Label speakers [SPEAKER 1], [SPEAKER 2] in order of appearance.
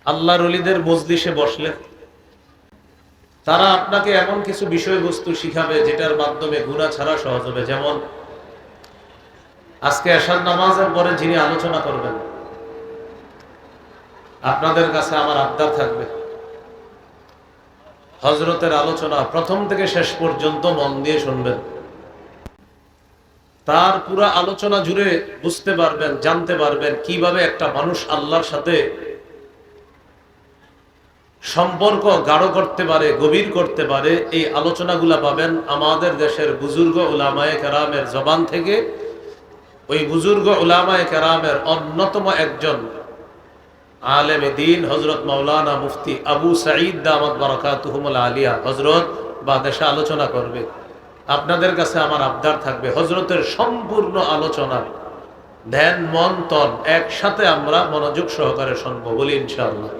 [SPEAKER 1] আল্লাহর ওলিদের মজলিসে বসলে তারা আপনাকে এমন কিছু বিষয়বস্তু শিখাবে যেটার মাধ্যমে গুনাহ ছাড়া সহজ হবে। যেমন আজকে এশার নামাজের পরে যিনি আলোচনা করবেন, আপনাদের কাছে আমার আবদার থাকবে হযরতের আলোচনা প্রথম থেকে শেষ পর্যন্ত মন দিয়ে শুনবেন। তার পুরো আলোচনা জুড়ে বুঝতে পারবেন, জানতে পারবেন কিভাবে একটা মানুষ আল্লাহর সাথে সম্পর্ক গাঢ় করতে পারে, গভীর করতে পারে। এই আলোচনাগুলা পাবেন আমাদের দেশের বুজুর্গ উলামায়ে কেরামের জবান থেকে। ওই বুজুর্গ উলামায়ে কেরামের অন্যতম একজন আলেম দ্বীন হযরত মাওলানা মুফতি আবু সাঈদ দামাত বারাকাতুহুমুল আলিয়া হযরত বাদেশে আলোচনা করবে। আপনাদের কাছে আমার আবদার থাকবে হযরতের সম্পূর্ণ আলোচনা ধ্যান মন তন একসাথে আমরা মনোযোগ সহকারে শুনবো, বলি ইনশাআল্লাহ।